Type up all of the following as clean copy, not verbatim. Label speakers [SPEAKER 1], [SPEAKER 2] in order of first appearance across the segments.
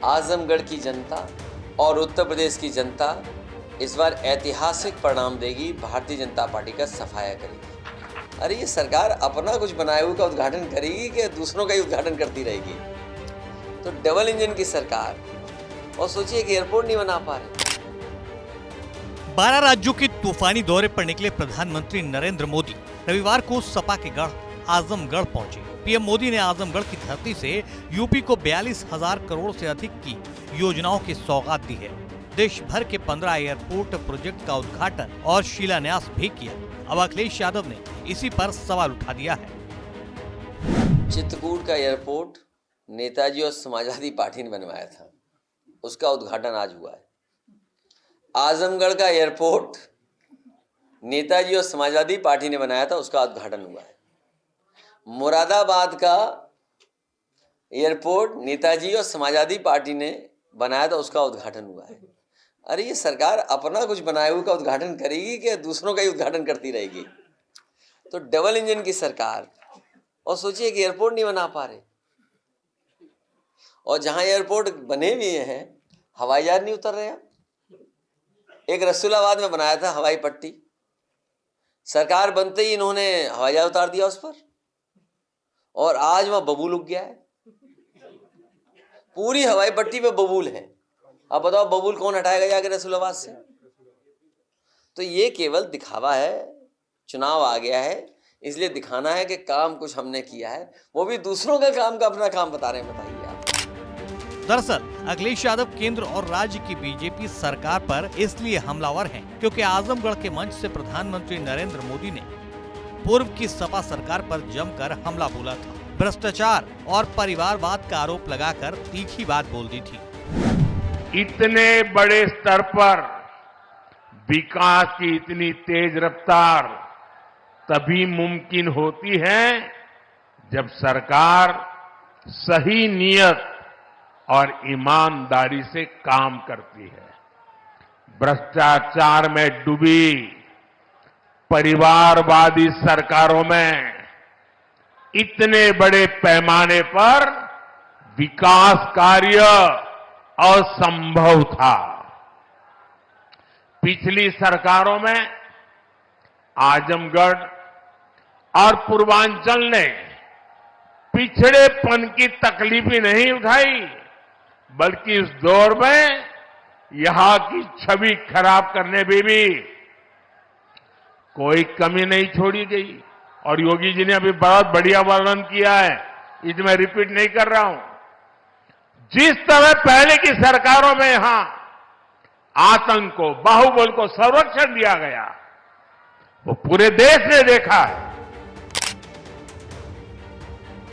[SPEAKER 1] आजमगढ़ की जनता और उत्तर प्रदेश की जनता इस बार ऐतिहासिक परिणाम देगी, भारतीय जनता पार्टी का सफाया करेगी। अरे ये सरकार अपना कुछ बनाए हुए का उद्घाटन करेगी कि दूसरों का ही उद्घाटन करती रहेगी? तो डबल इंजन की सरकार, और सोचिए कि एयरपोर्ट नहीं बना पा रहे।
[SPEAKER 2] 12 राज्यों के तूफानी दौरे पर निकले प्रधानमंत्री नरेंद्र मोदी रविवार को सपा के गढ़ आजमगढ़ पहुंचे। पीएम मोदी ने आजमगढ़ की धरती से यूपी को 42,000 करोड़ से अधिक की योजनाओं की सौगात दी है। देश भर के 15 एयरपोर्ट प्रोजेक्ट का उद्घाटन और शिलान्यास भी किया। अब अखिलेश यादव ने इसी पर सवाल उठा दिया है।
[SPEAKER 1] चित्रकूट का एयरपोर्ट नेताजी और समाजवादी पार्टी ने बनवाया था, उसका उद्घाटन आज हुआ है। आजमगढ़ का एयरपोर्ट नेताजी और समाजवादी पार्टी ने बनाया था, उसका उद्घाटन हुआ है। मुरादाबाद का एयरपोर्ट नेताजी और समाजवादी पार्टी ने बनाया था, उसका उद्घाटन हुआ है। अरे ये सरकार अपना कुछ बनाए हुए का उद्घाटन करेगी कि दूसरों का ही उद्घाटन करती रहेगी? तो डबल इंजन की सरकार, और सोचिए कि एयरपोर्ट नहीं बना पा रहे, और जहां एयरपोर्ट बने भी हैं हवाई जहाज नहीं उतर रहे। एक रसूलाबाद में बनाया था हवाई पट्टी, सरकार बनते ही इन्होंने हवाई जहाज उतार दिया उस पर, और आज वह बबूल उग गया है। पूरी हवाई पट्टी पे बबूल है। अब बताओ बबूल कौन हटाएगा जाके रसूलाबाद से? तो ये केवल दिखावा है। चुनाव आ गया है इसलिए दिखाना है कि काम कुछ हमने किया है, वो भी दूसरों का काम का अपना काम बता रहे हैं। बताइए आप।
[SPEAKER 2] दरअसल अखिलेश यादव केंद्र और राज्य की बीजेपी सरकार पर इसलिए हमलावर हैं क्योंकि आजमगढ़ के मंच से प्रधानमंत्री नरेंद्र मोदी ने पूर्व की सपा सरकार पर जमकर हमला बोला था। भ्रष्टाचार और परिवारवाद का आरोप लगाकर तीखी बात बोल दी थी।
[SPEAKER 3] इतने बड़े स्तर पर विकास की इतनी तेज रफ्तार तभी मुमकिन होती है जब सरकार सही नियत और ईमानदारी से काम करती है। भ्रष्टाचार में डूबी परिवारवादी सरकारों में इतने बड़े पैमाने पर विकास कार्य असंभव था। पिछली सरकारों में आजमगढ़ और पूर्वांचल ने पिछड़ेपन की तकलीफ ही नहीं उठाई, बल्कि इस दौर में यहां की छवि खराब करने में भी कोई कमी नहीं छोड़ी गई। और योगी जी ने अभी बहुत बढ़िया वर्णन किया है, इसे मैं रिपीट नहीं कर रहा हूं। जिस तरह पहले की सरकारों में यहां आतंक को, बाहुबल को संरक्षण दिया गया, वो पूरे देश ने देखा है।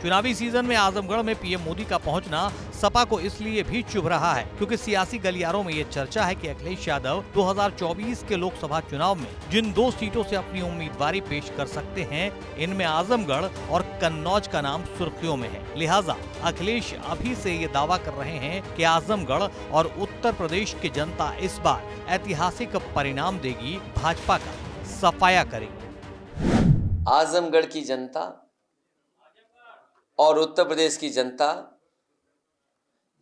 [SPEAKER 2] चुनावी सीजन में आजमगढ़ में पीएम मोदी का पहुंचना सपा को इसलिए भी चुभ रहा है क्योंकि सियासी गलियारों में ये चर्चा है कि अखिलेश यादव 2024 के लोकसभा चुनाव में जिन 2 सीटों से अपनी उम्मीदवारी पेश कर सकते हैं, इनमें आजमगढ़ और कन्नौज का नाम सुर्खियों में है। लिहाजा अखिलेश अभी से ये दावा कर रहे हैं कि आजमगढ़ और उत्तर प्रदेश की जनता इस बार ऐतिहासिक परिणाम देगी, भाजपा का सफाया करेगी।
[SPEAKER 1] आजमगढ़ की जनता और उत्तर प्रदेश की जनता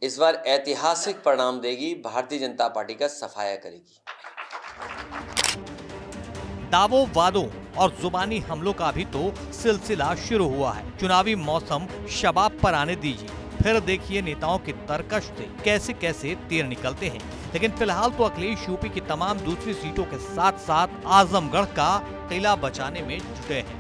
[SPEAKER 1] इस बार ऐतिहासिक परिणाम देगी, भारतीय जनता पार्टी का सफाया करेगी।
[SPEAKER 2] दावों, वादों और जुबानी हमलों का भी तो सिलसिला शुरू हुआ है। चुनावी मौसम शबाब पर आने दीजिए, फिर देखिए नेताओं के तरकश से कैसे कैसे तीर निकलते हैं। लेकिन फिलहाल तो अखिलेश यूपी की तमाम दूसरी सीटों के साथ साथ आजमगढ़ का किला बचाने में जुटे हैं।